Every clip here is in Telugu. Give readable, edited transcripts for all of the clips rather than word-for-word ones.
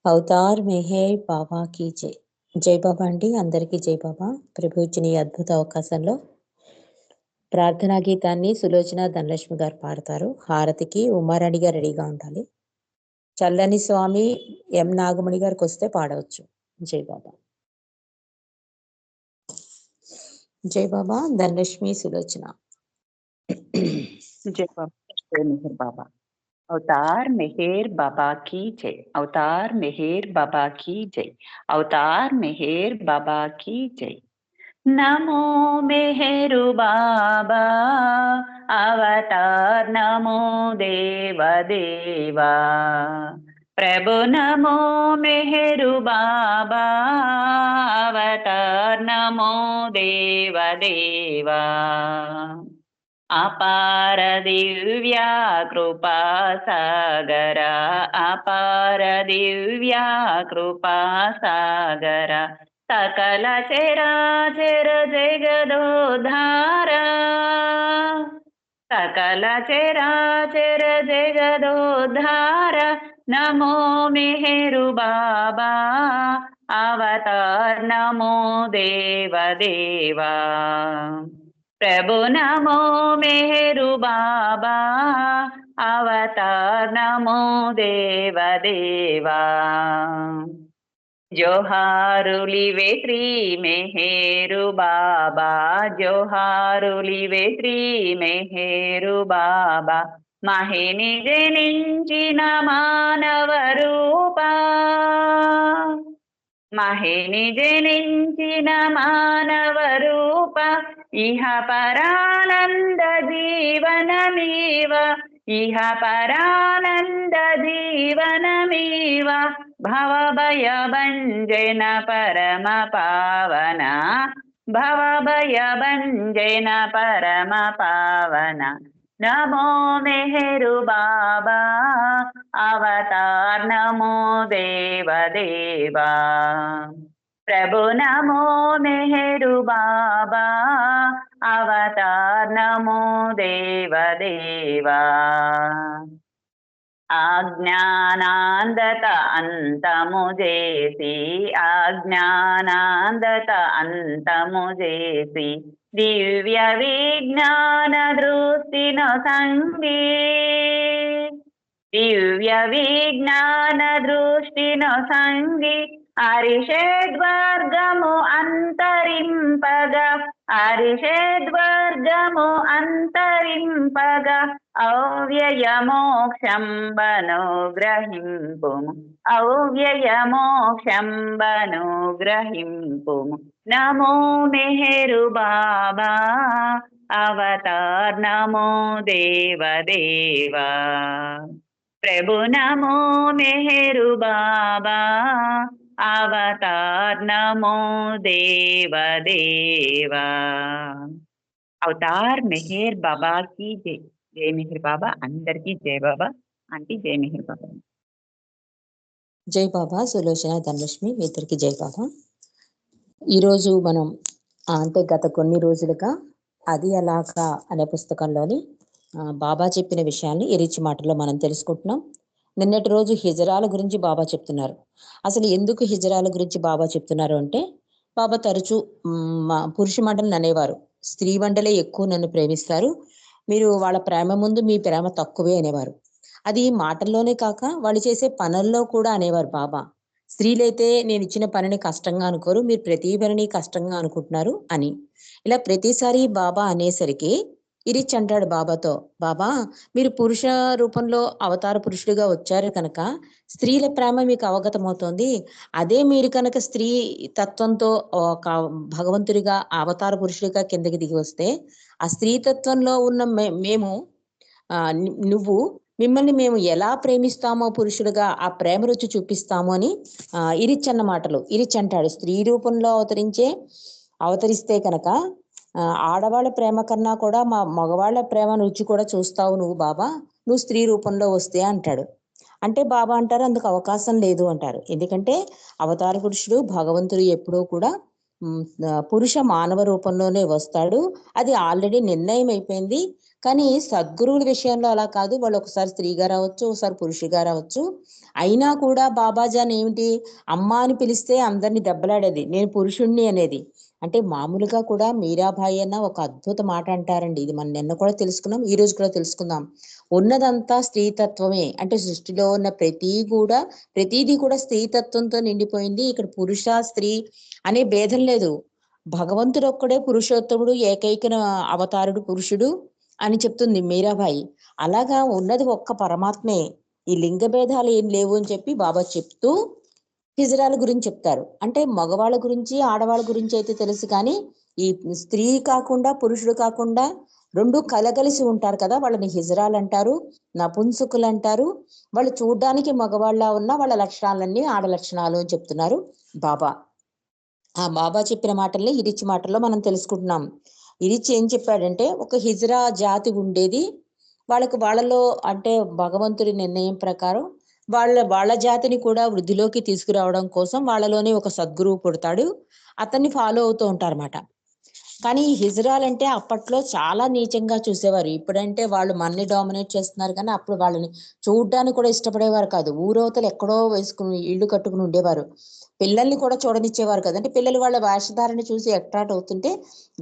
అవతార్ మెహర్ బాబా की జై. జై బాబా అండి, అందరికీ జై బాబా. ప్రభు ఇచ్చిన ఈ అద్భుత అవకాశంలో ప్రార్థనా గీతాన్ని సులోచన ధనలక్ష్మి గారు పాడతారు. హారతికి ఉమారాణి గారు రెడీగా ఉండాలి. చల్లని స్వామి ఎం నాగమణి గారికి వస్తే పాడవచ్చు. జై బాబా. జై బాబా. ధనలక్ష్మి, సులోచన. जय बाबा, जय मेहर बाबा। अवतार मेहर बाबा की जय। अवतार मेहर बाबा की जय। अवतार मेहर बाबा की जय। नमो मेहरु बाबा अवतार, नमो देव देवा प्रभु, नमो मेहरु बाबा अवतार, नमो देव देवा अपार दिव्या कृपा सागर, अपार दिव्या कृपा सागर सकल चराचर जगदोद्धार, सकल चराचर जगदोद्धार नमो मेहरु बाबा अवतार, नमो देव देवा प्रभु, नमो मेहरु बाबा अवतार, नमो देव देवा जोहारुलिवे श्री मेहरु बाबा, जोहारुलिवे श्री मेहरु बाबा महिनि जनिंचिन मानव रूपा, महिनि जनिंचिन मानव रूप इह परानंद जीवनमीव, इह परानंद जीवनमीव भवभय भंजन परम पावन, भवभय भंजन परम पावन नमो मेहरु बाबा अवतार, नमो देव देवा प्रभु, नमो मेहरु बाबा अवतार, नमो देव देवा आज्ञानांदत अंतमु जेसी, आज्ञानांदत अंतमु जेसी दिव्य विज्ञान दृष्टिनो संगी, दिव्य विज्ञान दृष्टिनो संगी अरिषेद्वर्गमु अंतरिंपगा, अरिषेद्वर्गमु अंतरिंपगा अव्यय मोक्षं बनुग्रहिंपुमु, अव्यय मोक्षं बनुग्रहिंपुमु नमो मेहरु बाबा अवतार, नमो देव देवा प्रभु, नमो मेहरु बाबा अवतार, नमो देव देवा अवतार मेहर बाबा की जय। जय मेहर बाबा, अंदरिकी जय बाबा आंटी, जय मेहर बाबा। జై బాబా. సులోచన ధనలక్ష్మి మీ ఇద్దరికి జై బాబా. ఈరోజు మనం అంటే గత కొన్ని రోజులుగా అది అలాగా అనే పుస్తకంలోని బాబా చెప్పిన విషయాన్ని ఇరిచి మాటల్లో మనం తెలుసుకుంటున్నాం. నిన్నటి రోజు హిజరాల గురించి బాబా చెప్తున్నారు. అసలు ఎందుకు హిజరాల గురించి బాబా చెప్తున్నారు అంటే, బాబా తరచూ పురుష మండలిని అనేవారు, స్త్రీ మండలే ఎక్కువ నన్ను ప్రేమిస్తారు, మీరు వాళ్ళ ప్రేమ ముందు మీ ప్రేమ తక్కువే అనేవారు. అది మాటల్లోనే కాక వాళ్ళు చేసే పనుల్లో కూడా అనేవారు బాబా. స్త్రీలైతే నేను ఇచ్చిన పనిని కష్టంగా అనుకోరు, మీరు ప్రతి పనిని కష్టంగా అనుకుంటున్నారు అని. ఇలా ప్రతిసారి బాబా అనేసరికి ఇరిచ్ అంటాడు బాబాతో, బాబా మీరు పురుష రూపంలో అవతార పురుషుడిగా వచ్చారు కనుక స్త్రీల ప్రేమ మీకు అవగతమవుతోంది. అదే మీరు కనుక స్త్రీ తత్వంతో ఒక భగవంతుడిగా అవతార పురుషుడిగా కిందకి దిగి వస్తే ఆ స్త్రీ తత్వంలో ఉన్న మేము నువ్వు మిమ్మల్ని మేము ఎలా ప్రేమిస్తామో పురుషుడిగా ఆ ప్రేమ రుచి చూపిస్తాము అని ఇరిచ్ అన్న మాటలు. ఇరిచ్ అంటాడు, స్త్రీ రూపంలో అవతరిస్తే కనుక ఆడవాళ్ళ ప్రేమ కన్నా కూడా మా మగవాళ్ళ ప్రేమ రుచి కూడా చూస్తావు నువ్వు బాబా, నువ్వు స్త్రీ రూపంలో వస్తే అంటాడు. అంటే బాబా అంటారు అందుకు అవకాశం లేదు అంటారు. ఎందుకంటే అవతార పురుషుడు భగవంతుడు ఎప్పుడూ కూడా పురుష మానవ రూపంలోనే వస్తాడు. అది ఆల్రెడీ నిర్ణయం అయిపోయింది. కానీ సద్గురువుల విషయంలో అలా కాదు. వాళ్ళు ఒకసారి స్త్రీగా రావచ్చు, ఒకసారి పురుషుడిగా రావచ్చు. అయినా కూడా బాబాజాన్ ఏమిటి, అమ్మ అని పిలిస్తే అందరిని దెబ్బలాడేది, నేను పురుషుణ్ణి అనేది. అంటే మామూలుగా కూడా మీరాబాయి అన్న ఒక అద్భుత మాట అంటారండి. ఇది మనం నిన్న కూడా తెలుసుకున్నాం, ఈ రోజు కూడా తెలుసుకుందాం. ఉన్నదంతా స్త్రీతత్వమే. అంటే సృష్టిలో ఉన్న ప్రతిదీ కూడా స్త్రీతత్వంతో నిండిపోయింది. ఇక్కడ పురుష స్త్రీ అనే భేదం లేదు. భగవంతుడు ఒక్కడే పురుషోత్తముడు, ఏకైక అవతారుడు పురుషుడు అని చెప్తుంది మీరాబాయి. అలాగా ఉన్నది ఒక్క పరమాత్మే, ఈ లింగ భేదాలు ఏం లేవు అని చెప్పి బాబా చెప్తూ హిజరాల గురించి చెప్తారు. అంటే మగవాళ్ళ గురించి ఆడవాళ్ళ గురించి అయితే తెలుసు, కానీ ఈ స్త్రీ కాకుండా పురుషుడు కాకుండా రెండు కలగలిసి ఉంటారు కదా, వాళ్ళని హిజరాలు అంటారు, నపుంసకులు అంటారు. వాళ్ళు చూడ్డానికి మగవాళ్ళ ఉన్న వాళ్ళ లక్షణాలన్నీ ఆడ లక్షణాలు అని చెప్తున్నారు బాబా. ఆ బాబా చెప్పిన మాటల్ని ఇరిచి మాటల్లో మనం తెలుసుకుంటున్నాం. ఇరిచి ఏం చెప్పాడంటే, ఒక హిజ్రా జాతి ఉండేది. వాళ్ళలో అంటే భగవంతుడి నిర్ణయం ప్రకారం వాళ్ళ జాతిని కూడా వృద్ధిలోకి తీసుకురావడం కోసం వాళ్ళలోనే ఒక సద్గురువు పుడతాడు. అతన్ని ఫాలో అవుతూ ఉంటారన్నమాట. కానీ ఈ హిజ్రాలు అంటే అప్పట్లో చాలా నీచంగా చూసేవారు. ఇప్పుడంటే వాళ్ళు మనని డామినేట్ చేస్తున్నారు, కానీ అప్పుడు వాళ్ళని చూడ్డానికి కూడా ఇష్టపడేవారు కాదు. ఊరవతలు ఎక్కడో వేసుకుని ఇల్లు కట్టుకుని ఉండేవారు. పిల్లల్ని కూడా చూడనిచ్చేవారు కదా. అంటే పిల్లలు వాళ్ళ వేషధారణ చూసి అట్రాక్ట్ అవుతుంటే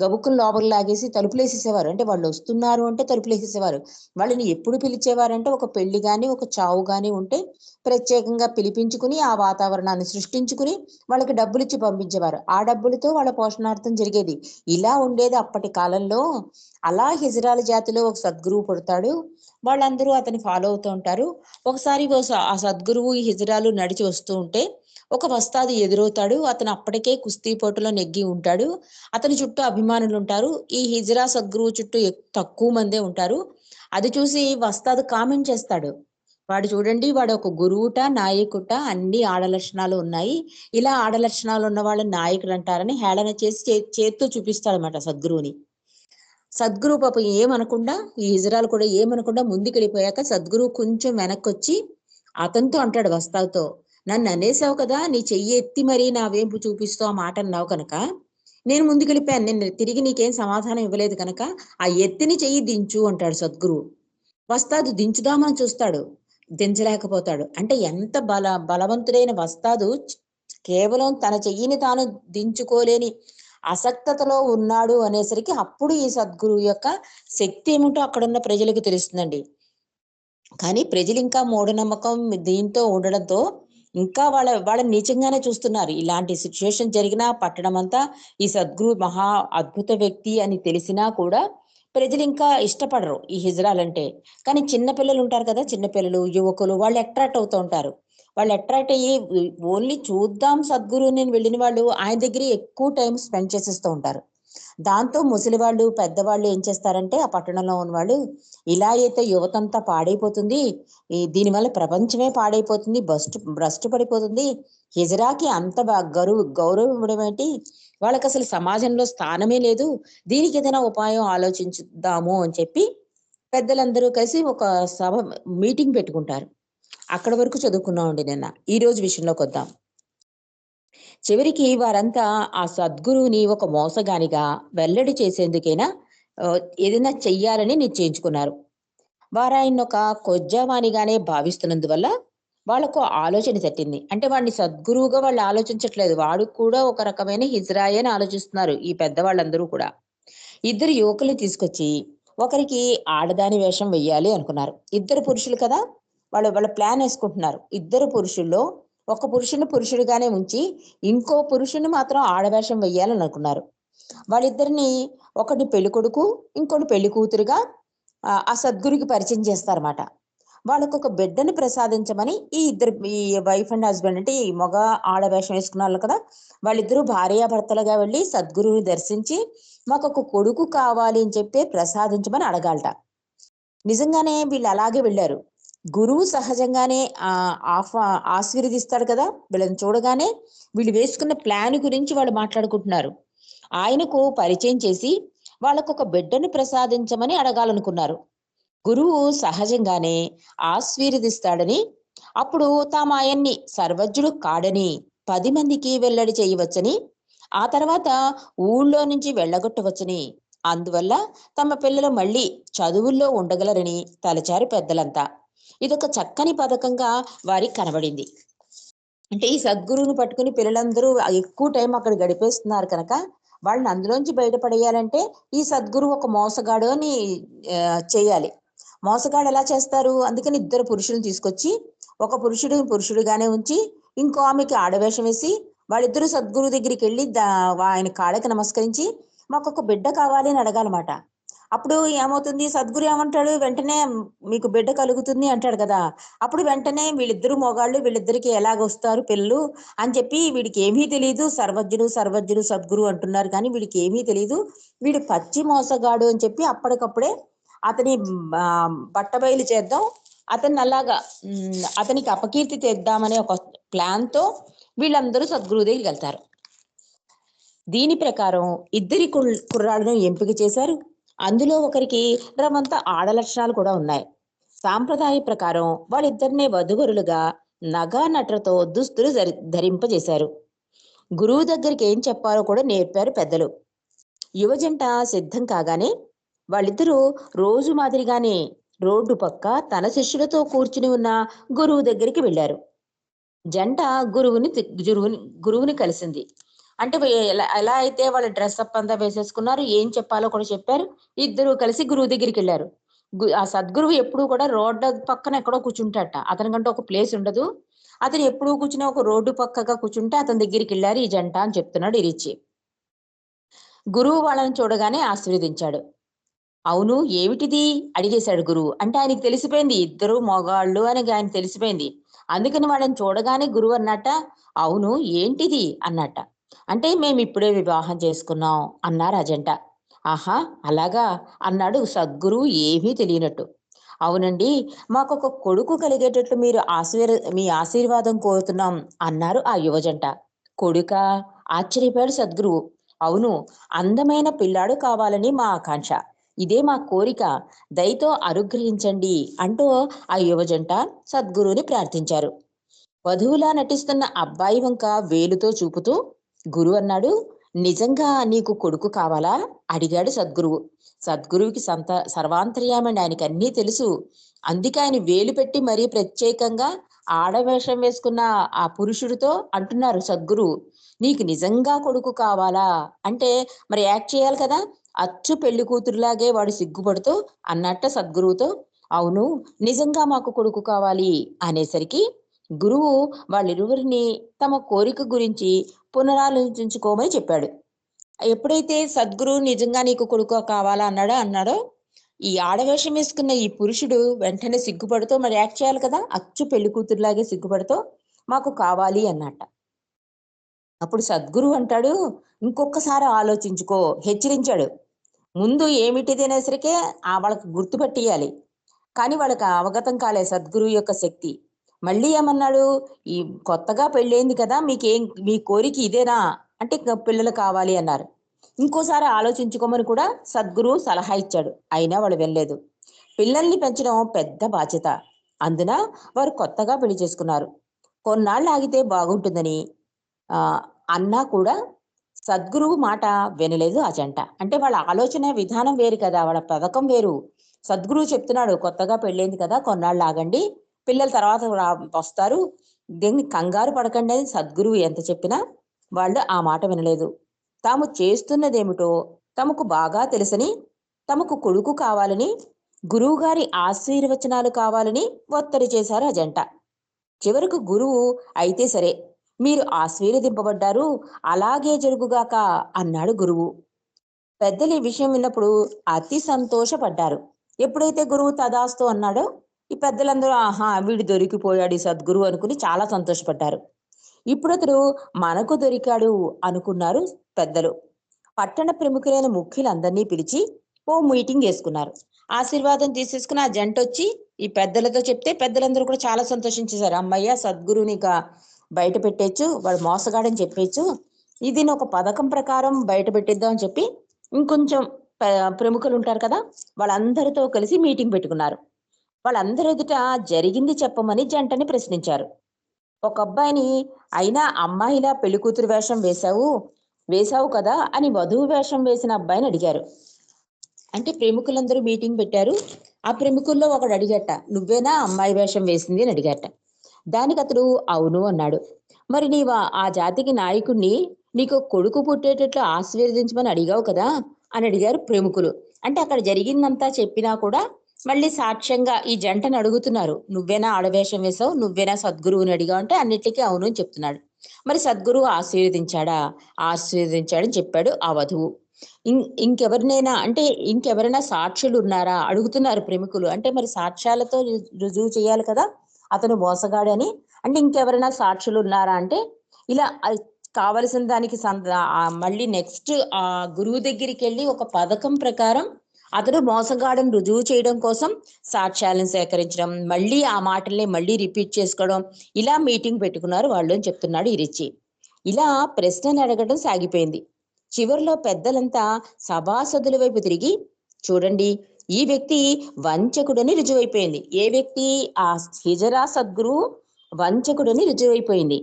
గబుక్కులు లోపలికి లాగేసి తలుపులేసేసేవారు. అంటే వాళ్ళు వస్తున్నారు అంటే తలుపులేసేసేవారు. వాళ్ళని ఎప్పుడు పిలిచేవారంటే, ఒక పెళ్లి కానీ ఒక చావు కానీ ఉంటే ప్రత్యేకంగా పిలిపించుకుని ఆ వాతావరణాన్ని సృష్టించుకుని వాళ్ళకి డబ్బులు ఇచ్చి పంపించేవారు. ఆ డబ్బులతో వాళ్ళ పోషణార్థం జరిగేది. ఇలా ఉండేది అప్పటి కాలంలో. అలా హిజ్రాల జాతిలో ఒక సద్గురువు పుడతాడు. వాళ్ళందరూ అతన్ని ఫాలో అవుతూ ఉంటారు. ఒకసారి ఆ సద్గురువు ఈ హిజ్రాలు నడిచి వస్తూ ఉంటే ఒక వస్తాది ఎదురవుతాడు. అతను అప్పటికే కుస్తీ పోటులో నెగ్గి ఉంటాడు. అతని చుట్టూ అభిమానులు ఉంటారు. ఈ హిజ్రా సద్గురువు చుట్టూ తక్కువ మందే ఉంటారు. అది చూసి వస్తాదు కామెంట్ చేస్తాడు, వాడు చూడండి, వాడు ఒక గురువుట నాయకుట, అన్ని ఆడలక్షణాలు ఉన్నాయి, ఇలా ఆడలక్షణాలు ఉన్న వాళ్ళని నాయకుడు అంటారని హేళన చేసి చేత్తో చూపిస్తాడనమాట సద్గురువుని. సద్గురువు పాపం ఏమనకుండా, ఈ హిజ్రాలు కూడా ఏమనకుండా ముందుకెళ్ళిపోయాక సద్గురువు కొంచెం వెనక్కి వచ్చి అతనితో అంటాడు, వస్తావుతో, నన్ను అనేసావు కదా, నీ చెయ్యి ఎత్తి మరీ నా వేంపు చూపిస్తావు ఆ మాట అన్నావు కనుక నేను ముందుకెళ్ళిపోయాను, నేను తిరిగి నీకేం సమాధానం ఇవ్వలేదు కనుక ఆ ఎత్తిని చెయ్యి దించు అంటాడు సద్గురువు. వస్తాదు దించుదామని చూస్తాడు, దించలేకపోతాడు. అంటే ఎంత బలవంతుడైన వస్తాదు కేవలం తన చెయ్యిని తాను దించుకోలేని అసక్తతలో ఉన్నాడు అనేసరికి అప్పుడు ఈ సద్గురువు యొక్క శక్తి ఏమిటో అక్కడున్న ప్రజలకు తెలుస్తుందండి. కానీ ప్రజలు ఇంకా మూఢనమ్మకం దీంతో ఉండడంతో ఇంకా వాళ్ళని నీచంగానే చూస్తున్నారు. ఇలాంటి సిచ్యువేషన్ జరిగినా పట్టణం అంతా ఈ సద్గురు మహా అద్భుత వ్యక్తి అని తెలిసినా కూడా ప్రజలు ఇంకా ఇష్టపడరు ఈ హిజ్రాలంటే. కానీ చిన్నపిల్లలు ఉంటారు కదా, చిన్నపిల్లలు యువకులు వాళ్ళు అట్రాక్ట్ అవుతూ ఉంటారు. వాళ్ళు అట్రాక్ట్ అయ్యి ఓన్లీ చూద్దాం సద్గురు నేను వెళ్ళిన వాళ్ళు ఆయన దగ్గర ఎక్కువ టైం స్పెండ్ చేసేస్తూ ఉంటారు. దాంతో ముసలి వాళ్ళు పెద్దవాళ్ళు ఏం చేస్తారంటే, ఆ పట్టణంలో ఉన్నవాళ్ళు, ఇలా అయితే యువతంతా పాడైపోతుంది, దీనివల్ల ప్రపంచమే పాడైపోతుంది, భ్రష్టు పడిపోతుంది, హిజరాకి అంత గౌరవం ఇవ్వడం ఏంటి, వాళ్ళకి అసలు సమాజంలో స్థానమే లేదు, దీనికి ఏదైనా ఉపాయం ఆలోచించుదాము అని చెప్పి పెద్దలందరూ కలిసి ఒక సభ మీటింగ్ పెట్టుకుంటారు. అక్కడి వరకు చదువుకున్నామండి నిన్న. ఈ రోజు విషయంలోకి వద్దాం. చివరికి వారంతా ఆ సద్గురువుని ఒక మోసగానిగా వెల్లడి చేసేందుకైనా ఏదైనా చెయ్యాలని నిశ్చయించుకున్నారు. వారు ఆయన ఒక కొజ్జావానిగానే భావిస్తున్నందువల్ల వాళ్ళకు ఆలోచన తట్టింది. అంటే వాడిని సద్గురువుగా వాళ్ళు ఆలోచించట్లేదు, వాడు కూడా ఒక రకమైన హిజ్రాయి అని ఆలోచిస్తున్నారు ఈ పెద్దవాళ్ళందరూ కూడా. ఇద్దరు యువకుల్ని తీసుకొచ్చి ఒకరికి ఆడదాని వేషం వెయ్యాలి అనుకున్నారు. ఇద్దరు పురుషులు కదా, వాళ్ళ ప్లాన్ వేసుకుంటున్నారు. ఇద్దరు పురుషుల్లో ఒక పురుషుని పురుషుడిగానే ఉంచి ఇంకో పురుషుని మాత్రం ఆడవేషం వెయ్యాలని అనుకున్నారు. వాళ్ళిద్దరిని ఒకటి పెళ్లి కొడుకు ఇంకోటి పెళ్లి కూతురుగా ఆ సద్గురికి పరిచయం చేస్తారన్నమాట. వాళ్ళకు ఒక బిడ్డని ప్రసాదించమని ఈ వైఫ్ అండ్ హస్బెండ్, అంటే ఈ మగ ఆడవేషం వేసుకున్న వాళ్ళు కదా, వాళ్ళిద్దరూ భార్యాభర్తలుగా వెళ్ళి సద్గురువుని దర్శించి మాకు ఒక కొడుకు కావాలి అని చెప్పి ప్రసాదించమని అడగాలట. నిజంగానే వీళ్ళు అలాగే వెళ్ళారు. గురువు సహజంగానే ఆశీర్వదిస్తాడు కదా, వీళ్ళని చూడగానే వీళ్ళు వేసుకున్న ప్లాన్ గురించి వాళ్ళు మాట్లాడుకుంటున్నారు. ఆయనకు పరిచయం చేసి వాళ్ళకు ఒక బిడ్డను ప్రసాదించమని అడగాలనుకున్నారు. గురువు సహజంగానే ఆశీర్వదిస్తాడని, అప్పుడు తాము ఆయన్ని సర్వజ్ఞుడు కాడని 10 మందికి వెల్లడి చేయవచ్చని, ఆ తర్వాత ఊళ్ళో నుంచి వెళ్ళగొట్టవచ్చని, అందువల్ల తమ పిల్లలు మళ్ళీ చదువుల్లో ఉండగలరని తలచారు పెద్దలంతా. ఇదొక చక్కని పథకంగా వారికి కనబడింది. అంటే ఈ సద్గురువుని పట్టుకుని పిల్లలందరూ ఎక్కువ టైం అక్కడ గడిపేస్తున్నారు కనుక వాళ్ళని అందులోంచి బయటపడేయాలంటే ఈ సద్గురువు ఒక మోసగాడు అని చేయాలి. మోసగాడు ఎలా చేస్తారు? అందుకని ఇద్దరు పురుషులను తీసుకొచ్చి ఒక పురుషుడుగానే ఉంచి ఇంకో ఆమెకి ఆడవేషం వేసి వాళ్ళిద్దరూ సద్గురువు దగ్గరికి వెళ్ళి ఆయన కాళ్ళకి నమస్కరించి మాకు ఒక బిడ్డ కావాలి అని అడగాలన్నమాట. అప్పుడు ఏమవుతుంది? సద్గురు ఏమంటాడు? వెంటనే మీకు బిడ్డ కలుగుతుంది అంటాడు కదా. అప్పుడు వెంటనే వీళ్ళిద్దరు మొగాళ్ళు, వీళ్ళిద్దరికి ఎలాగొస్తారు పిల్లలు అని చెప్పి వీడికి ఏమీ తెలియదు. సర్వజ్ఞుడు సర్వజ్ఞుడు సద్గురు అంటున్నారు కానీ వీడికి ఏమీ తెలియదు. వీడు పచ్చి మోసగాడు అని చెప్పి అప్పటికప్పుడే అతని బట్టబయలు చేద్దాం, అతన్ని అలాగా అతనికి అపకీర్తి తెద్దామనే ఒక ప్లాన్ తో వీళ్ళందరూ సద్గురువు దగ్గరికి వెళ్తారు. దీని ప్రకారం ఇద్దరి కుర్రాళ్ళను ఎంపిక చేశారు. అందులో ఒకరికి రవంత ఆడ లక్షణాలు కూడా ఉన్నాయి. సాంప్రదాయ ప్రకారం వాళ్ళిద్దరినే వధువరులుగా నగా నట్రతో దుస్తులు ధరింపజేశారు. గురువు దగ్గరికి ఏం చెప్పాలో కూడా నేర్పారు పెద్దలు. యువజంట సిద్ధం కాగానే వాళ్ళిద్దరూ రోజు మాదిరిగానే రోడ్డు పక్క తన శిష్యులతో కూర్చుని ఉన్న గురువు దగ్గరికి వెళ్ళారు. జంట గురువుని కలిసింది. అంటే ఎలా అయితే వాళ్ళ డ్రెస్అప్ అంతా వేసేసుకున్నారు, ఏం చెప్పాలో కూడా చెప్పారు. ఇద్దరు కలిసి గురువు దగ్గరికి వెళ్ళారు. ఆ సద్గురువు ఎప్పుడు కూడా రోడ్డు పక్కన ఎక్కడో కూర్చుంటాట. అతనికంటే ఒక ప్లేస్ ఉండదు. అతను ఎప్పుడు కూర్చుని ఒక రోడ్డు పక్కగా కూర్చుంటే అతని దగ్గరికి వెళ్ళారు ఈ జంట అని చెప్తున్నాడు ఇరిచి. గురువు వాళ్ళని చూడగానే ఆశీర్వదించాడు. అవును, ఏమిటిది అడిగేశాడు గురువు. అంటే ఆయనకి తెలిసిపోయింది ఇద్దరు మగాళ్ళు అని ఆయన తెలిసిపోయింది. అందుకని వాళ్ళని చూడగానే గురువు అన్నట్ట, అవును ఏంటిది అన్నట్ట. అంటే మేము ఇప్పుడే వివాహం చేసుకున్నాం అన్నారు అజంట. ఆహా అలాగా అన్నాడు సద్గురువు ఏమీ తెలియనట్టు. అవునండి, మాకొక కొడుకు కలిగేటట్లు మీ ఆశీర్వాదం కోరుతున్నాం అన్నారు ఆ యువజంట. కొడుకా? ఆశ్చర్యపోయాడు సద్గురువు. అవును, అందమైన పిల్లాడు కావాలని మా ఆకాంక్ష. ఇదే మా కోరిక, దయతో అనుగ్రహించండి అంటూ ఆ యువజంట సద్గురువుని ప్రార్థించారు. వధువులా నటిస్తున్న అబ్బాయి వంక వేలుతో చూపుతూ గురువు అన్నాడు, నిజంగా నీకు కొడుకు కావాలా అడిగాడు సద్గురువు. సద్గురువుకి సర్వాంతర్యామని ఆయనకి అన్నీ తెలుసు. అందుకే ఆయన వేలు పెట్టి మరీ ప్రత్యేకంగా ఆడవేషం వేసుకున్న ఆ పురుషుడితో అంటున్నారు సద్గురువు, నీకు నిజంగా కొడుకు కావాలా అంటే మరి యాక్ట్ చేయాలి కదా. అచ్చు పెళ్లి కూతురులాగే వాడు సిగ్గుపడుతూ అన్నట్ట సద్గురువుతో, అవును నిజంగా మాకు కొడుకు కావాలి అనేసరికి గురువు వాళ్ళిరువురిని తమ కోరిక గురించి పునరాలోచించుకోమని చెప్పాడు. ఎప్పుడైతే సద్గురువు నిజంగా నీకు కొడుకు కావాలా అన్నాడో ఈ ఆడవేషం వేసుకున్న ఈ పురుషుడు వెంటనే సిగ్గుపడుతూ మరి యాక్ట్ చేయాలి కదా, అచ్చు పెళ్లి కూతురులాగే సిగ్గుపడుతూ మాకు కావాలి అన్నట్ట. అప్పుడు సద్గురువు అంటాడు, ఇంకొకసారి ఆలోచించుకో హెచ్చరించాడు. ముందు ఏమిటిది అనేసరికే వాళ్ళకి గుర్తుపట్టియాలి. కానీ వాళ్ళకి అవగతం కాలే సద్గురువు యొక్క శక్తి. మళ్ళీ ఏమన్నాడు, ఈ కొత్తగా పెళ్ళైంది కదా, మీ కోరిక ఇదేనా అంటే పిల్లలు కావాలి అన్నారు. ఇంకోసారి ఆలోచించుకోమని కూడా సద్గురువు సలహా ఇచ్చాడు. అయినా వాళ్ళు వెళ్ళలేదు. పిల్లల్ని పెంచడం పెద్ద బాధ్యత. అందున వారు కొత్తగా పెళ్లి చేసుకున్నారు. కొన్నాళ్ళు ఆగితే బాగుంటుందని అన్నా కూడా సద్గురువు మాట వినలేదు ఆ జంట. అంటే వాళ్ళ ఆలోచన విధానం వేరు కదా, వాళ్ళ పథకం వేరు. సద్గురువు చెప్తున్నాడు, కొత్తగా పెళ్ళైంది కదా, కొన్నాళ్ళు ఆగండి, పిల్లల తర్వాత వస్తారు, దీన్ని కంగారు పడకండి అని సద్గురువు ఎంత చెప్పినా వాళ్ళు ఆ మాట వినలేదు. తాము చేస్తున్నదేమిటో తమకు బాగా తెలుసని, తమకు కొడుకు కావాలని, గురువుగారి ఆశీర్వచనాలు కావాలని ఒత్తిడి చేశారు ఆ జంట. చివరకు గురువు అయితే సరే, మీరు ఆశీర్వదింపబడ్డారు, అలాగే జరుగుగాక అన్నాడు గురువు. పెద్దలు ఈ విషయం విన్నప్పుడు అతి సంతోషపడ్డారు. ఎప్పుడైతే గురువు తదాస్తు అన్నాడో ఈ పెద్దలందరూ ఆహా వీడు దొరికిపోయాడు ఈ సద్గురువు అనుకుని చాలా సంతోషపడ్డారు. ఇప్పుడు అతడు మనకు దొరికాడు అనుకున్నారు పెద్దలు. పట్టణ ప్రముఖులైన ముఖ్యులందరినీ పిలిచి ఓ మీటింగ్ వేసుకున్నారు. ఆశీర్వాదం తీసేసుకుని ఆ జంట వచ్చి ఈ పెద్దలతో చెప్తే పెద్దలందరూ కూడా చాలా సంతోషించేశారు. అమ్మయ్య సద్గురువుని ఇక బయట పెట్టేచ్చు, వాడు మోసగాడని చెప్పేచ్చు, ఇది ఒక పథకం ప్రకారం బయట పెట్టిద్దాం అని చెప్పి ఇంకొంచెం ప్రముఖులు ఉంటారు కదా, వాళ్ళందరితో కలిసి మీటింగ్ పెట్టుకున్నారు. వాళ్ళందరి ఎదుట జరిగింది చెప్పమని జంటని ప్రశ్నించారు. ఒక అబ్బాయిని, అయినా అమ్మాయిలా పెళ్లి కూతురు వేషం వేశావు కదా అని వధువు వేషం వేసిన అబ్బాయిని అడిగారు. అంటే ప్రముఖులందరూ మీటింగ్ పెట్టారు. ఆ ప్రముఖుల్లో ఒకడు అడిగట, నువ్వేనా అమ్మాయి వేషం వేసింది అని అడిగట. దానికి అతడు అవును అన్నాడు. మరి నీవు ఆ జాతికి నాయకుడిని, నీకు కొడుకు పుట్టేటట్లు ఆశీర్వదించమని అడిగావు కదా అని అడిగారు ప్రముఖులు. అంటే అక్కడ జరిగిందంతా చెప్పినా కూడా మళ్ళీ సాక్ష్యంగా ఈ జంటను అడుగుతున్నారు, నువ్వేనా ఆడవేషం వేశావు, నువ్వేనా సద్గురువుని అడిగావు అంటే అన్నిటికీ అవును అని చెప్తున్నాడు. మరి సద్గురువు ఆశీర్వదించాడా? ఆశీర్వదించాడని చెప్పాడు ఆ వధువు. ఇంకెవరినైనా అంటే ఇంకెవరైనా సాక్షులు ఉన్నారా అడుగుతున్నారు ప్రముఖులు. అంటే మరి సాక్ష్యాలతో రుజువు చేయాలి కదా అతను మోసగాడని. అంటే ఇంకెవరైనా సాక్షులు ఉన్నారా అంటే ఇలా కావలసిన దానికి మళ్ళీ నెక్స్ట్ ఆ గురువు దగ్గరికి వెళ్ళి ఒక పథకం ప్రకారం అతడు మోసగాడని రుజువు చేయడం కోసం సాక్ష్యాలను సేకరించడం, మళ్ళీ ఆ మాటల్ని మళ్ళీ రిపీట్ చేసుకోవడం, ఇలా మీటింగ్ పెట్టుకున్నారు వాళ్ళు అని చెప్తున్నాడు ఈ రిచి. ఇలా ప్రశ్నలు అడగడం సాగిపోయింది. చివరిలో పెద్దలంతా సభాసదుల వైపు తిరిగి, చూడండి ఈ వ్యక్తి వంచకుడని రుజువైపోయింది. ఏ వ్యక్తి? ఆ హిజరా సద్గురు వంచకుడని రుజువైపోయింది.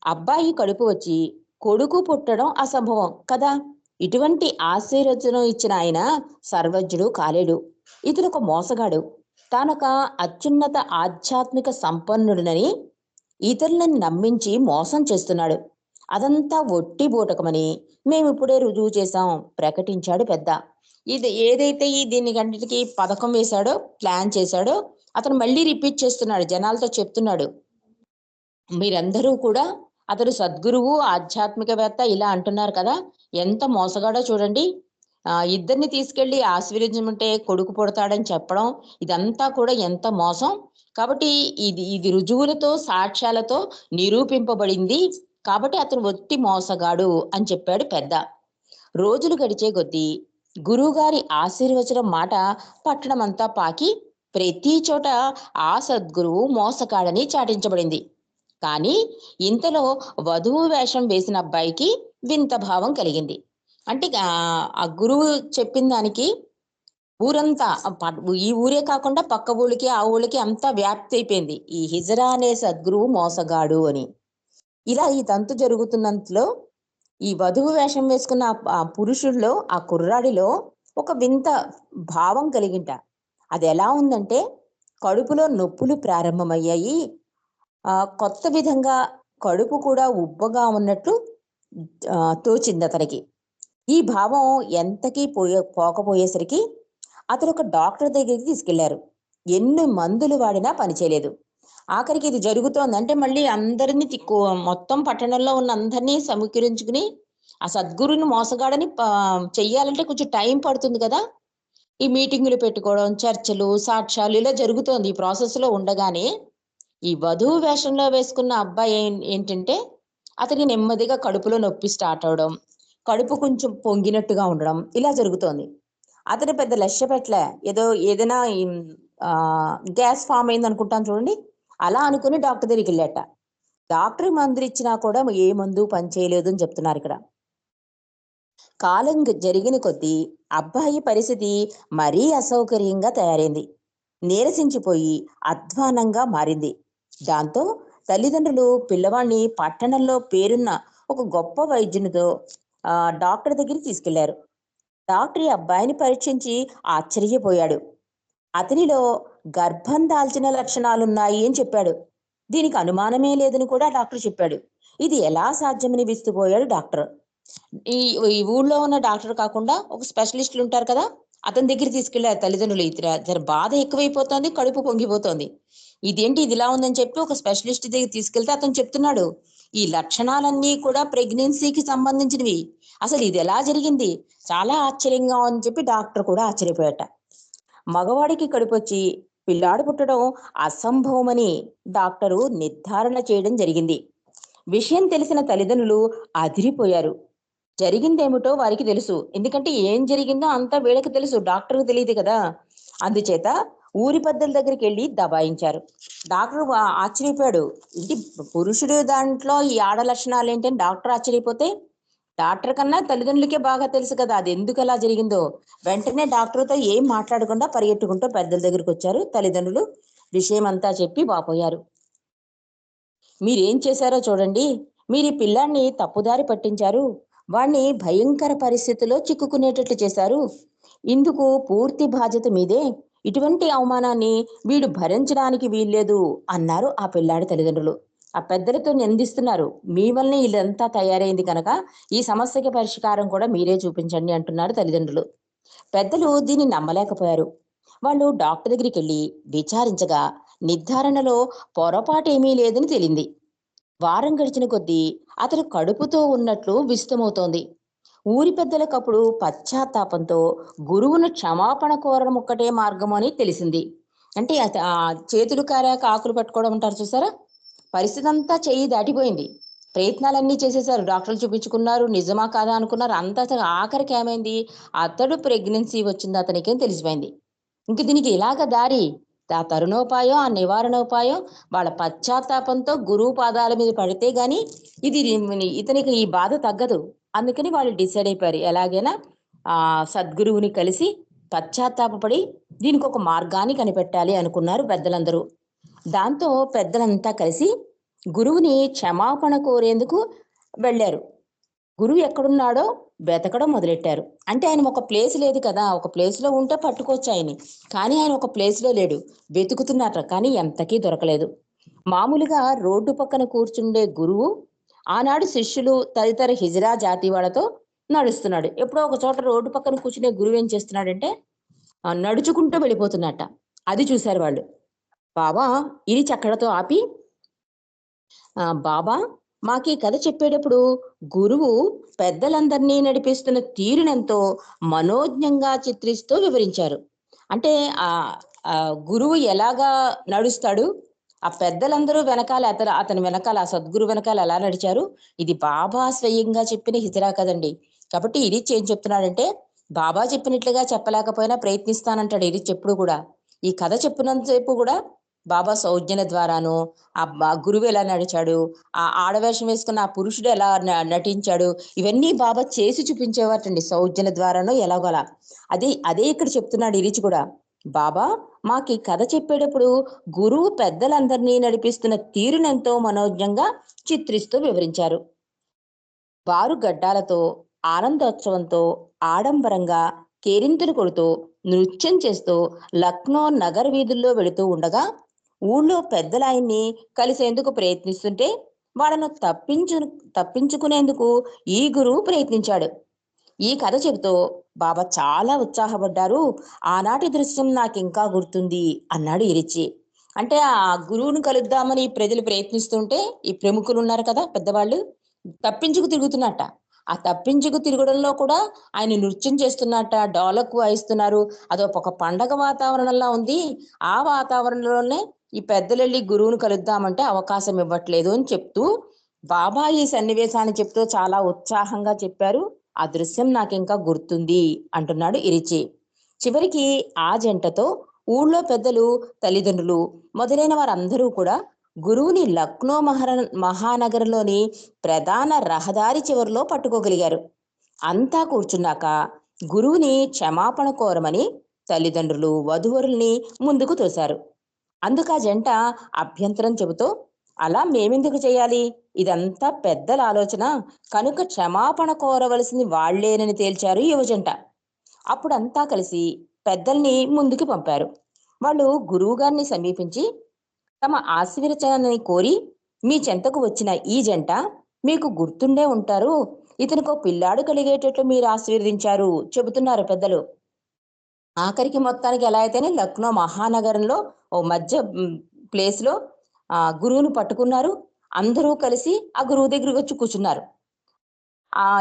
అబ్బాయి కడుపు వచ్చి కొడుకు పుట్టడం అసంభవం కదా. ఇటువంటి ఆశీర్వచనం ఇచ్చిన ఆయన సర్వజ్ఞుడు కాలేడు. ఇతను ఒక మోసగాడు. తానొక అత్యున్నత ఆధ్యాత్మిక సంపన్నుడునని ఇతరులను నమ్మించి మోసం చేస్తున్నాడు. అదంతా ఒట్టి బూటకమని మేమిప్పుడే రుజువు చేశాం ప్రకటించాడు పెద్ద. ఇది ఏదైతే దీన్ని గంటికి పథకం వేశాడో, ప్లాన్ చేశాడో అతను మళ్ళీ రిపీట్ చేస్తున్నాడు, జనాలతో చెప్తున్నాడు. మీరందరూ కూడా అతడు సద్గురువు ఆధ్యాత్మికవేత్త ఇలా అంటున్నారు కదా, ఎంత మోసగాడో చూడండి. ఇద్దరిని తీసుకెళ్లి ఆశీర్వదించమంటే కొడుకు పుడతాడని చెప్పడం, ఇదంతా కూడా ఎంత మోసం. కాబట్టి ఇది రుజువులతో సాక్ష్యాలతో నిరూపింపబడింది. కాబట్టి అతను ఒట్టి మోసగాడు అని చెప్పాడు పెద్ద. రోజులు గడిచే కొద్దీ గురువుగారి ఆశీర్వచనం మాట పట్టణమంతా పాకి ప్రతి చోట ఆ సద్గురువు మోసగాడని చాటించబడింది. కానీ ఇంతలో వధువు వేషం వేసిన అబ్బాయికి వింత భావం కలిగింది. అంటే ఆ గురువు చెప్పిన దానికి ఊరంతా, ఈ ఊరే కాకుండా పక్క ఊళ్ళకి ఆ ఊళ్ళకి అంతా వ్యాప్తి అయిపోయింది, ఈ హిజరా అనే సద్గురువు మోసగాడు అని. ఇలా ఈ తంతు జరుగుతున్నంతలో ఈ వధువు వేషం వేసుకున్న ఆ పురుషుల్లో, ఆ కుర్రాడిలో ఒక వింత భావం కలిగింట. అది ఎలా ఉందంటే, కడుపులో నొప్పులు ప్రారంభమయ్యాయి. కొత్త విధంగా కడుపు కూడా ఉబ్బగా ఉన్నట్లు తోచింది అతనికి. ఈ భావం ఎంతకీ పోకపోయేసరికి అతను ఒక డాక్టర్ దగ్గరికి తీసుకెళ్లారు. ఎన్ని మందులు వాడినా పనిచేయలేదు. ఆఖరికి ఇది జరుగుతోంది అంటే మళ్ళీ అందరినీ మొత్తం పట్టణంలో ఉన్న అందరినీ సమీకరించుకుని ఆ సద్గురుని మోసగాడని చెయ్యాలంటే కొంచెం టైం పడుతుంది కదా. ఈ మీటింగులు పెట్టుకోవడం, చర్చలు, సాక్ష్యాలు ఇలా జరుగుతోంది. ఈ ప్రాసెస్ లో ఉండగానే ఈ వధువు వేషంలో వేసుకున్న అబ్బాయి ఏంటంటే అతని నెమ్మదిగా కడుపులో నొప్పి స్టార్ట్ అవడం, కడుపు కొంచెం పొంగినట్టుగా ఉండడం ఇలా జరుగుతోంది. అతని పెద్ద లక్ష్య పెట్టలే, ఏదైనా గ్యాస్ ఫామ్ అయింది అనుకుంటాను చూడండి, అలా అనుకుని డాక్టర్ దగ్గరికి వెళ్ళాట. డాక్టర్ మందులు ఇచ్చినా కూడా ఏ మందు పనిచేయలేదు అని చెప్తున్నారు ఇక్కడ. కాలం జరిగిన కొద్దీ అబ్బాయి పరిస్థితి మరీ అసౌకర్యంగా తయారైంది. నీరసించిపోయి అధ్వానంగా మారింది. దాంతో తల్లిదండ్రులు పిల్లవాడిని పట్టణంలో పేరున్న ఒక గొప్ప వైద్యునితో డాక్టర్ దగ్గరికి తీసుకెళ్లారు. డాక్టర్ ఈ అబ్బాయిని పరీక్షించి ఆశ్చర్యపోయాడు. అతనిలో గర్భం దాల్చిన లక్షణాలున్నాయి అని చెప్పాడు. దీనికి అనుమానమే లేదని కూడా డాక్టర్ చెప్పాడు. ఇది ఎలా సాధ్యమని విస్తుపోయాడు డాక్టర్. ఈ ఈ ఊళ్ళో ఉన్న డాక్టర్ కాకుండా ఒక స్పెషలిస్టులు ఉంటారు కదా, అతని దగ్గర తీసుకెళ్లారు తల్లిదండ్రులు. ఇతర బాధ ఎక్కువైపోతుంది, కడుపు పొంగిపోతుంది, ఇదేంటి ఇది ఇలా ఉందని చెప్పి ఒక స్పెషలిస్ట్ దగ్గర తీసుకెళ్తే అతను చెప్తున్నాడు, ఈ లక్షణాలన్నీ కూడా ప్రెగ్నెన్సీకి సంబంధించినవి, అసలు ఇది ఎలా జరిగింది, చాలా ఆశ్చర్యంగా అని చెప్పి డాక్టర్ కూడా ఆశ్చర్యపోయాట. మగవాడికి కడుపొచ్చి పిల్లాడు పుట్టడం అసంభవమని డాక్టరు నిర్ధారణ చేయడం జరిగింది. విషయం తెలిసిన తల్లిదండ్రులు అదిరిపోయారు. జరిగిందేమిటో వారికి తెలుసు, ఎందుకంటే ఏం జరిగిందో అంతా వీళ్ళకి తెలుసు, డాక్టర్కి తెలియదు కదా. అందుచేత ఊరి పెద్దల దగ్గరికి వెళ్ళి దబాయించారు. డాక్టర్ ఆశ్చర్యపోయాడు. ఇంటి పురుషుడు దాంట్లో ఈ ఆడ లక్షణాలు ఏంటని డాక్టర్ ఆశ్చర్యపోతే, డాక్టర్ కన్నా తల్లిదండ్రులకే బాగా తెలుసు కదా అది ఎందుకు అలా జరిగిందో. వెంటనే డాక్టర్తో ఏం మాట్లాడకుండా పరిగెట్టుకుంటూ పెద్దల దగ్గరికి వచ్చారు తల్లిదండ్రులు. విషయం అంతా చెప్పి వాపోయారు. మీరేం చేశారో చూడండి, మీరు ఈ పిల్లాన్ని తప్పుదారి పట్టించారు, వాణ్ణి భయంకర పరిస్థితిలో చిక్కుకునేటట్లు చేశారు. ఇందుకు పూర్తి బాధ్యత మీదే. ఇటువంటి అవమానాన్ని వీడు భరించడానికి వీల్లేదు అన్నారు ఆ పిల్లాడి తల్లిదండ్రులు. ఆ పెద్దలతో నిందిస్తున్నారు. మీ వల్లనే ఇదంతా తయారైంది కనుక ఈ సమస్యకి పరిష్కారం కూడా మీరే చూపించండి అంటున్నారు తల్లిదండ్రులు. పెద్దలు దీన్ని నమ్మలేకపోయారు. వాళ్ళు డాక్టర్ దగ్గరికెళ్ళి విచారించగా నిర్ధారణలో పొరపాటేమీ లేదని తేలింది. వారం గడిచిన కొద్దీ అతడు కడుపుతో ఉన్నట్లు విస్తమవుతోంది. ఊరి పెద్దలకప్పుడు పశ్చాత్తాపంతో గురువును క్షమాపణ కోరడం ఒక్కటే మార్గం అని తెలిసింది. అంటే చేతులు కారాక ఆకులు పట్టుకోవడం అంటారు చూసారా? పరిస్థితి అంతా చెయ్యి దాటిపోయింది. ప్రయత్నాలన్నీ చేసేసారు. డాక్టర్లు చూపించుకున్నారు. నిజమా కాదా అనుకున్నారు. అంతా ఆఖరికి ఏమైంది? అతడు ప్రెగ్నెన్సీ వచ్చింది అతనికేం తెలిసిపోయింది. ఇంక దీనికి ఇలాగ దారి. ఆ తరుణోపాయం, ఆ నివారణోపాయం వాళ్ళ పశ్చాత్తాపంతో గురువు పాదాల మీద పడితే గాని ఇది ఇతనికి ఈ బాధ తగ్గదు. అందుకని వాళ్ళు డిసైడ్ అయిపోయారు. ఎలాగైనా సద్గురువుని కలిసి పశ్చాత్తాపపడి దీనికి ఒక మార్గాన్ని కనిపెట్టాలి అనుకున్నారు పెద్దలందరూ. దాంతో పెద్దలంతా కలిసి గురువుని క్షమాపణ కోరేందుకు వెళ్ళారు. గురువు ఎక్కడున్నాడో వెతకడం మొదలెట్టారు. అంటే ఆయన ఒక ప్లేస్ లేదు కదా! ఒక ప్లేస్‌లో ఉంటే పట్టుకోవచ్చు ఆయన్ని. కానీ ఆయన ఒక ప్లేస్‌లో లేడు. వెతుకుతున్నట్ట కానీ ఎంతకీ దొరకలేదు. మామూలుగా రోడ్డు పక్కన కూర్చుండే గురువు ఆనాడు శిష్యులు తదితర హిజ్రా జాతి వాళ్ళతో నడుస్తున్నాడు. ఎప్పుడో ఒక చోట రోడ్డు పక్కన కూర్చునే గురువు ఏం చేస్తున్నాడంటే నడుచుకుంటూ వెళ్ళిపోతున్నట్ట. అది చూశారు వాళ్ళు. బాబా ఇరిచి అక్కడతో ఆపి బాబా మాకీ కథ చెప్పేటప్పుడు గురువు పెద్దలందరినీ నడిపిస్తున్న తీరునెంతో మనోజ్ఞంగా చిత్రిస్తూ వివరించారు. అంటే ఆ ఆ గురువు ఎలాగా నడుస్తాడు, ఆ పెద్దలందరూ వెనకాల అతని వెనకాల ఆ సద్గురు వెనకాల ఎలా నడిచారు, ఇది బాబా స్వయంగా చెప్పిన హిజరా కదండి. కాబట్టి ఇరిచ్ ఏం చెప్తున్నాడంటే బాబా చెప్పినట్లుగా చెప్పలేకపోయినా ప్రయత్నిస్తానంటాడు ఇరిచ్ ఎప్పుడు కూడా. ఈ కథ చెప్పినంతసేపు కూడా బాబా సౌజ్ఞల ద్వారాను ఆ గురువు ఎలా నడిచాడు, ఆ ఆడవేషం వేసుకున్న ఆ పురుషుడు ఎలా నటించాడు, ఇవన్నీ బాబా చేసి చూపించేవాటండి సౌజ్ఞల ద్వారానో ఎలాగోలా. అదే అదే ఇక్కడ చెప్తున్నాడు ఇరిచి కూడా. బాబా మాకు ఈ కథ చెప్పేటప్పుడు గురువు పెద్దలందరినీ నడిపిస్తున్న తీరునెంతో మనోజ్ఞంగా చిత్రిస్తూ వివరించారు. బారు గడ్డాలతో ఆనందోత్సవంతో ఆడంబరంగా కేరింతలు కొడుతూ నృత్యం చేస్తూ లక్నో నగర వీధుల్లో వెళుతూ ఉండగా ఊళ్ళో పెద్దలాయన్ని కలిసేందుకు ప్రయత్నిస్తుంటే వాళ్ళను తప్పించుకునేందుకు ఈ గురువు ప్రయత్నించాడు. ఈ కథ చెబుతూ బాబా చాలా ఉత్సాహపడ్డారు. ఆనాటి దృశ్యం నాకింకా గుర్తుంది అన్నాడు ఇరిచి. అంటే ఆ గురువును కలుద్దామని ప్రజలు ప్రయత్నిస్తుంటే ఈ ప్రముఖులు ఉన్నారు కదా పెద్దవాళ్ళు తప్పించుకు తిరుగుతున్నట్ట. ఆ తప్పించుకు తిరగడంలో కూడా ఆయన నృత్యం చేస్తున్నట్ట, డోలక్ వాయిస్తున్నారు. ఒక పండగ వాతావరణంలా ఉంది. ఆ వాతావరణంలోనే ఈ పెద్దలెళ్ళి గురువును కలుద్దామంటే అవకాశం ఇవ్వట్లేదు అని చెప్తూ బాబా ఈ సన్నివేశాన్ని చెప్తూ చాలా ఉత్సాహంగా చెప్పారు. ఆ దృశ్యం నాకింకా గుర్తుంది అంటున్నాడు ఇరిచి. చివరికి ఆ జంటతో ఊళ్ళో పెద్దలు, తల్లిదండ్రులు మొదలైన వారందరూ కూడా గురువుని లక్నో మహానగరంలోని ప్రధాన రహదారి చివరిలో పట్టుకోగలిగారు. అంతా కూర్చున్నాక గురువుని క్షమాపణ కోరమని తల్లిదండ్రులు వధువరుల్ని ముందుకు తోశారు. అందుకు ఆ జంట అభ్యంతరం చెబుతూ అలా మేమెందుకు చేయాలి, ఇదంతా పెద్దల ఆలోచన కనుక క్షమాపణ కోరవలసింది వాళ్లేనని తేల్చారు యువజంట. అప్పుడంతా కలిసి పెద్దల్ని ముందుకు పంపారు. వాళ్ళు గురువుగారిని సమీపించి తమ ఆశీర్వచనాన్ని కోరి మీ చెంతకు వచ్చిన ఈ జంట మీకు గుర్తుండే ఉంటారు, ఇతనికో పిల్లాడు కలిగేటట్లు మీరు ఆశీర్వదించారు చెబుతున్నారు పెద్దలు. ఆఖరికి మొత్తానికి ఎలా అయితేనే లక్నో మహానగరంలో ఓ మధ్య ప్లేస్ లో గురువును పట్టుకున్నారు. అందరూ కలిసి ఆ గురువు దగ్గరికి వచ్చి కూర్చున్నారు.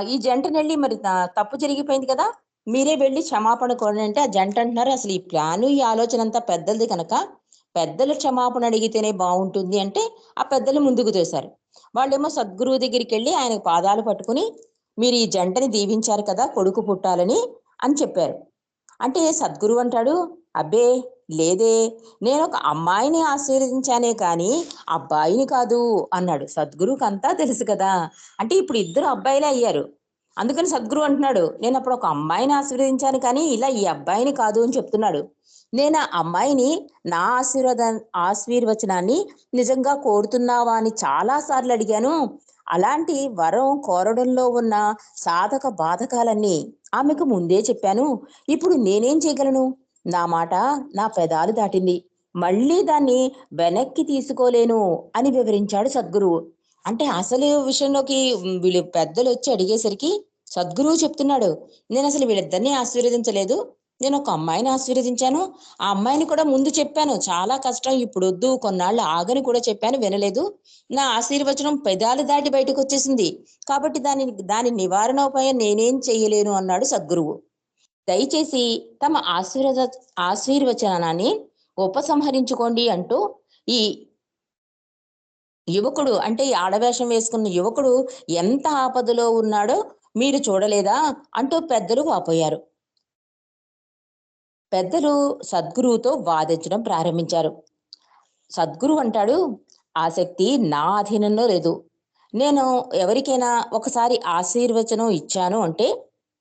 ఈ జంటనెళ్ళి మరి తప్పు జరిగిపోయింది కదా, మీరే వెళ్ళి క్షమాపణ కోరండి అంటే ఆ జంట అంటున్నారు అసలు ఈ ప్లాను ఈ ఆలోచన అంతా పెద్దలది కనుక పెద్దలు క్షమాపణ అడిగితేనే బాగుంటుంది అంటే ఆ పెద్దలు ముందుకు తోశారు. వాళ్ళేమో సద్గురువు దగ్గరికి వెళ్ళి ఆయన పాదాలు పట్టుకుని మీరు ఈ జంటని దీవించారు కదా కొడుకు పుట్టాలని అని చెప్పారు. అంటే సద్గురువు అంటాడు అబ్బే లేదే, నేను ఒక అమ్మాయిని ఆశీర్వదించానే కానీ అబ్బాయిని కాదు అన్నాడు. సద్గురువుకి అంతా తెలుసు కదా. అంటే ఇప్పుడు ఇద్దరు అబ్బాయిలే అయ్యారు. అందుకని సద్గురు అంటున్నాడు నేను అప్పుడు ఒక అమ్మాయిని ఆశీర్వదించాను కానీ ఇలా ఈ అబ్బాయిని కాదు అని చెప్తున్నాడు. నేను ఆ అమ్మాయిని నా ఆశీర్వచనాన్ని నిజంగా కోరుతున్నావా అని చాలా సార్లు అడిగాను. అలాంటి వరం కోరడంలో ఉన్న సాధక బాధకాలన్నీ ఆమెకు ముందే చెప్పాను. ఇప్పుడు నేనేం చేయగలను? నా మాట నా పెదాలు దాటింది. మళ్ళీ దాన్ని వెనక్కి తీసుకోలేను అని వివరించాడు సద్గురువు. అంటే అసలు విషయంలోకి వీళ్ళు పెద్దలొచ్చి అడిగేసరికి సద్గురువు చెప్తున్నాడు, నేనసలు వీళ్ళిద్దరిని ఆశీర్వదించలేదు. నేనొక అమ్మాయిని ఆశీర్వదించాను. ఆ అమ్మాయిని కూడా ముందు చెప్పాను. చాలా కష్టం, ఇప్పుడొద్దు, కొన్నాళ్ళు ఆగని కూడా చెప్పాను, వినలేదు. నా ఆశీర్వచనం పెదాలు దాటి బయటకొచ్చేసింది. కాబట్టి దాని నివారణోపాయం నేనేం చెయ్యలేను అన్నాడు సద్గురువు. దయచేసి తమ ఆశీర్వచనాన్ని ఉపసంహరించుకోండి అంటూ ఈ యువకుడు, అంటే ఈ ఆడవేషం వేసుకున్న యువకుడు ఎంత ఆపదలో ఉన్నాడో మీరు చూడలేదా అంటూ పెద్దలు వాపోయారు. పెద్దలు సద్గురువుతో వాదించడం ప్రారంభించారు. సద్గురు అంటాడు, ఆసక్తి నా అధీనంలో లేదు. నేను ఎవరికైనా ఒకసారి ఆశీర్వచనం ఇచ్చాను అంటే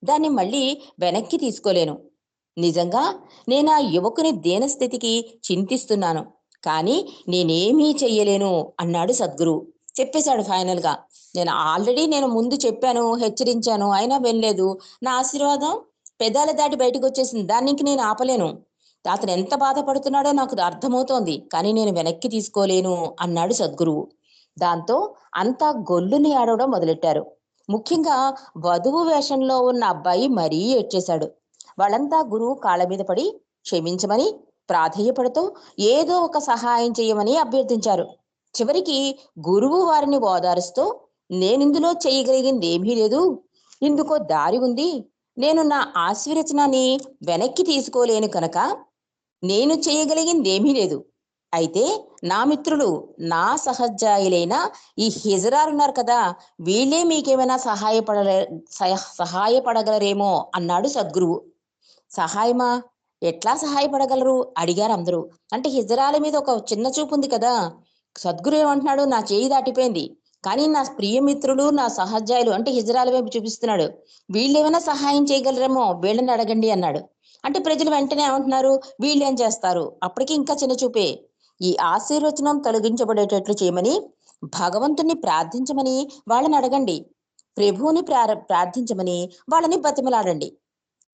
దాన్ని మళ్ళీ వెనక్కి తీసుకోలేను. నిజంగా నేను ఆ యువకుని దీనస్థితికి చింతిస్తున్నాను, కానీ నేనేమీ చెయ్యలేను అన్నాడు సద్గురు. చెప్పేశాడు ఫైనల్ గా, నేను ముందు చెప్పాను, హెచ్చరించాను, అయినా వినలేదు. నా ఆశీర్వాదం పెదాల దాటి బయటకు వచ్చేసింది, దాన్ని ఇంక నేను ఆపలేను. అతను ఎంత బాధపడుతున్నాడో నాకు అర్థమవుతోంది, కానీ నేను వెనక్కి తీసుకోలేను అన్నాడు సద్గురువు. దాంతో అంతా గొల్లుని ఆడవడం మొదలెట్టారు. ముఖ్యంగా వధువు వేషంలో ఉన్న అబ్బాయి మరీ ఏడ్చేశాడు. వాళ్ళంతా గురువు కాళ్ళ మీద పడి క్షమించమని ప్రాధేయపడుతూ ఏదో ఒక సహాయం చేయమని అభ్యర్థించారు. చివరికి గురువు వారిని ఓదారుస్తూ, నేనిందులో చేయగలిగింది ఏమీ లేదు, ఇందుకో దారి ఉంది. నేను నా ఆశీర్వచనాన్ని వెనక్కి తీసుకోలేను కనుక నేను చేయగలిగిందేమీ లేదు. అయితే నా మిత్రులు, నా సహజాయులైన ఈ హిజరాలున్నారు కదా, వీళ్ళే మీకేమైనా సహాయపడగలరేమో అన్నాడు సద్గురువు. సహాయమా? ఎట్లా సహాయపడగలరు అడిగారు అందరూ. అంటే హిజరాల మీద ఒక చిన్న చూపు ఉంది కదా. సద్గురు ఏమంటున్నాడు, నా చేయి దాటిపోయింది, కానీ నా ప్రియమిత్రులు, నా సహజాయులు అంటే హిజరాల వైపు చూపిస్తున్నాడు, వీళ్ళేమైనా సహాయం చేయగలరేమో, వీళ్ళని అడగండి అన్నాడు. అంటే ప్రజలు వెంటనే ఏమంటున్నారు, వీళ్ళేం చేస్తారు, అప్పటికి ఇంకా చిన్న చూపే. ఈ ఆశీర్వచనం తొలగించబడేటట్లు చేయమని భగవంతుణ్ణి ప్రార్థించమని వాళ్ళని అడగండి. ప్రభువుని ప్రార్థించమని వాళ్ళని బతిమలాడండి.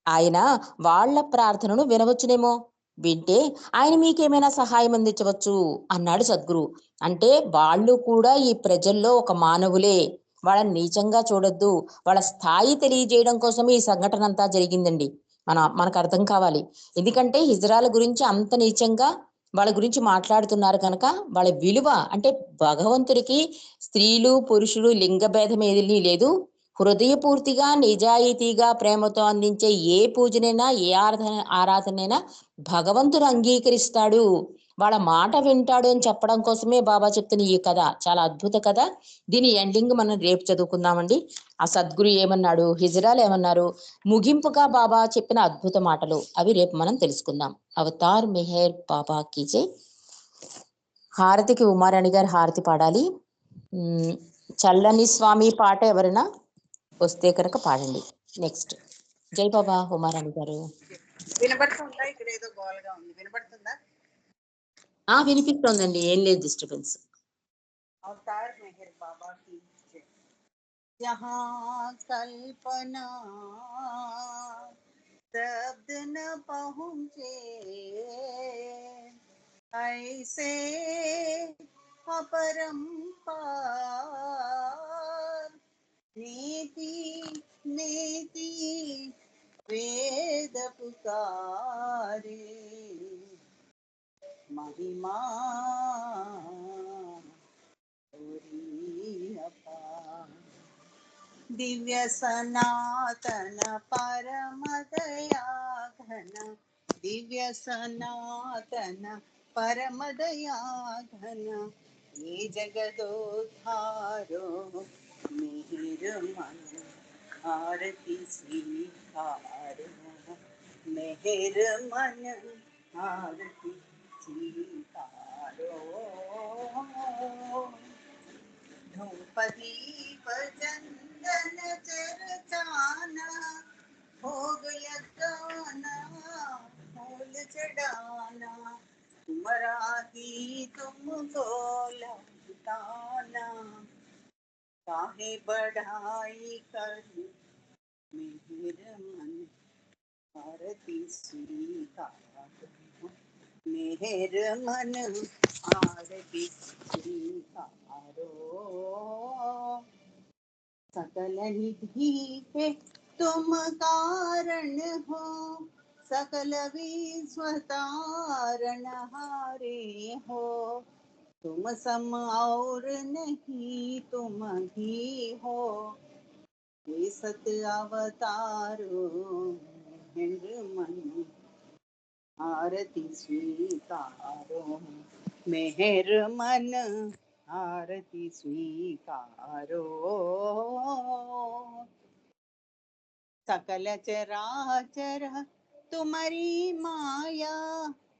ఆయన వాళ్ళ ప్రార్థనను వినవచ్చునేమో, వింటే ఆయన మీకేమైనా సహాయం అందించవచ్చు అన్నాడు సద్గురు. అంటే వాళ్ళు కూడా ఈ ప్రజల్లో ఒక మానవులే, వాళ్ళని నీచంగా చూడొద్దు. వాళ్ళ స్థాయి తెలియజేయడం కోసం ఈ సంఘటన అంతా జరిగిందండి. మనకు అర్థం కావాలి. ఎందుకంటే హిజ్రాల గురించి అంత నీచంగా వాళ్ళ గురించి మాట్లాడుతున్నారు కనుక వాళ్ళ విలువ, అంటే భగవంతుడికి స్త్రీలు పురుషులు లింగ భేదం ఏదీ లేదు. హృదయపూర్తిగా నిజాయితీగా ప్రేమతో అందించే ఏ పూజనైనా, ఏ ఆరాధనైనా భగవంతుడు అంగీకరిస్తాడు, వాళ్ళ మాట వింటాడు అని చెప్పడం కోసమే బాబా చెప్తున్న ఈ కథ చాలా అద్భుత కథ. దీని ఎండింగ్ మనం రేపు చదువుకుందామండి. ఆ సద్గురు ఏమన్నాడు, హిజరాలు ఏమన్నారు, ముగింపుగా బాబా చెప్పిన అద్భుత మాటలు అవి రేపు మనం తెలుసుకుందాం. అవతార్ మెహర్ బాబా కీజే. హారతికి ఉమారాణి గారు హారతి పాడాలి. చల్లని స్వామి పాట ఎవరైనా వస్తే కనుక పాడండి. నెక్స్ట్ జై బాబా ఉమారాణి గారు. వినబడుతుందా? ఇక్కడ ఏదో గోల్గా ఉంది, వినబడుతుందా? వినిపిస్తోందండి, ఏం లేదు డిస్టర్బెన్స్. అవతార్ మెహర్ బాబా की जय। जहाँ कल्पना शब्द न पहुँचे, ऐसे अपरंपार नीति नीति वेद पुकारे, महिमा दिव्य सनातन परम दया घन, दिव्य सनातन परम दया घन, ये जगदोद्धारो मिहिर मन आरती स्वीकारो, मेहर मन आरती स्वीकारो। धूप दीप चंदन चरचाना, भोग लगाना, फूल चढ़ाना, तुम्हारा ही तुमको लौटाना, काहे बढ़ाई करूं मेहर मन आरती स्वीकार मेहर मन आरती स्वीकारो सकल निधि के तुम कारण हो सकल विश्वतारण हारे हो तुम सम और नहीं तुम ही हो ये सत अवतारो मेहर मन आरती स्वीकारो मेहर मन आरती स्वीकारो सकल चराचर तुम्हारी माया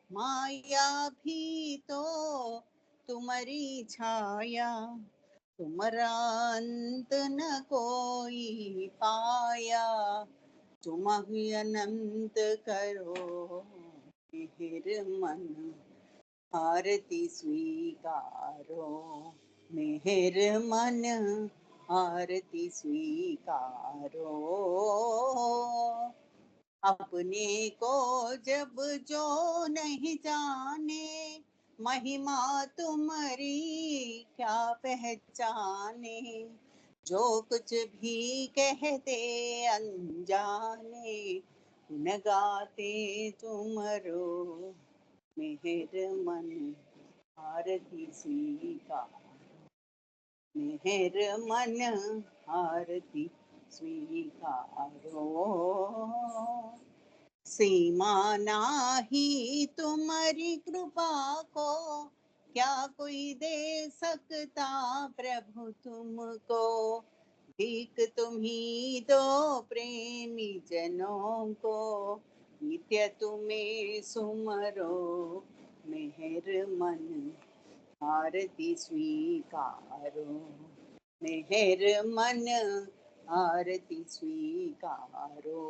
माया भी तो तुम्हारी छाया तुम्हारा अंत न कोई पाया तुम ही अनंत करो मेहर मन आरती स्वीकारो मेहर मन आरती स्वीकारो अपने को जब जो नहीं जाने महिमा तुम्हारी क्या पहचाने जो कुछ भी कहते अनजाने गुण गाते तुमरो मेहर मन आरती स्वीकार मेहर मन आरती स्वीकारो सीमा नाही तुम्हारी कृपा को क्या कोई दे सकता प्रभु तुमको भीख तुम्ही दो प्रेमी जनों को नित्य तुम्हें सुमरो मेहर मन आरती स्वीकारो मेहर मन आरती स्वीकारो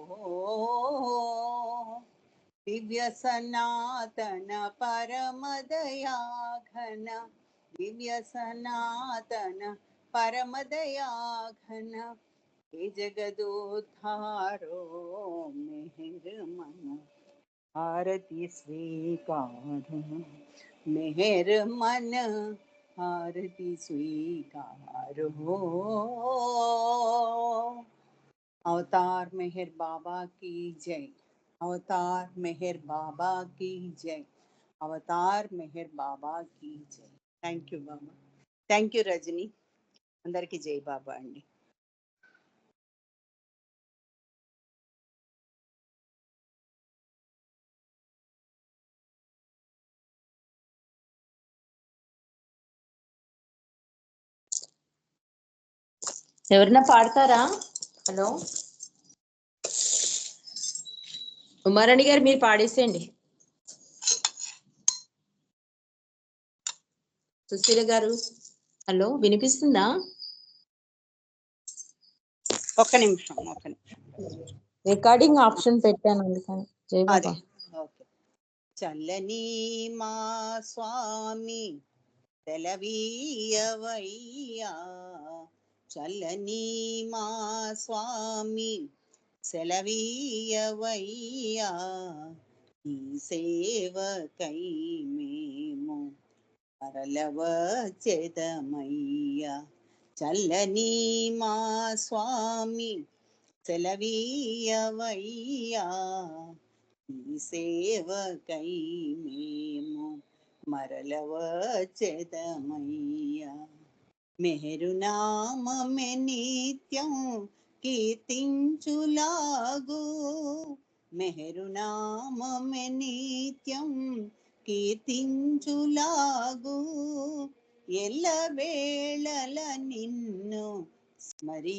दिव्य सनातन परम दया घन दिव्य सनातन परम दया घन हे जगदोद्धारो मेहर मन आरती स्वीकारो मेहर मन आरती स्वीकारो अवतार मेहर बाबा की जय अवतार मेहर बाबा की जय अवतार मेहर बाबा की जय thank you Baba thank you Rajini అందరికీ జై బాబా అండి ఎవరన్నా పాడతారా? హలో ఉమారాణి గారు, మీరు పాడేసేయండి. సుశీల గారు, హలో వినిపిస్తుందా? ఒక్క నిమిషం రికార్డింగ్ ఆప్షన్ పెట్టాను అందుకని. జై బాబా. ఓకే. చల్లని మా స్వామి సెలవీయవయ్యా చల్లని మా స్వామి సెలవీయవయ్యా ఈ సేవకై మేము మరలవచ్చెదమయ్యా చల్లని మా స్వామి సెలవీయవయ్యా ఈ సేవకై మేము మరలవచ్చెదమయ్యా మెహరునామమే నిత్యం కీర్తించులాగు మెహరునామమే నిత్యం కీర్తించులాగు ఎల్లవేళల నిన్ను స్మరించులాగు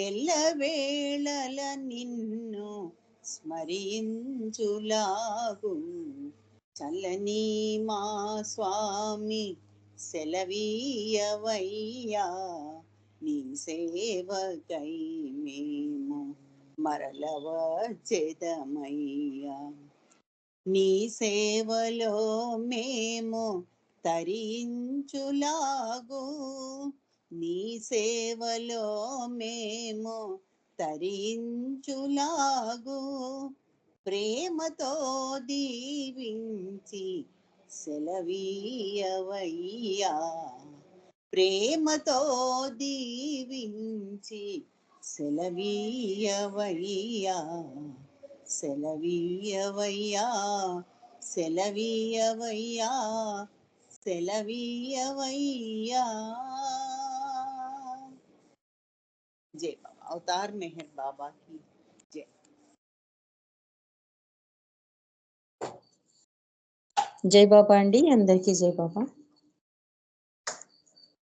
ఎల్లవేళల నిన్ను స్మరించులాగు చల్లని మా స్వామి సెలవీయవయ్యా నీ సేవకై మేము మరలవచ్చెదమయ్యా నీ సేవలో మేము తరించులాగు నీ సేవలో మేము తరించులాగు ప్రేమతో దీవించి సెలవీయవయ్యా ప్రేమతో దీవించి సెలవీయవయ్యా సెలవీయవయ్యా సెలవీయవయ్యా సెలవీయవయ్యా జై బాబా అవతార్ మెహర్ బాబా की जय జై బాబా అండి, అందరికీ జై బాబా.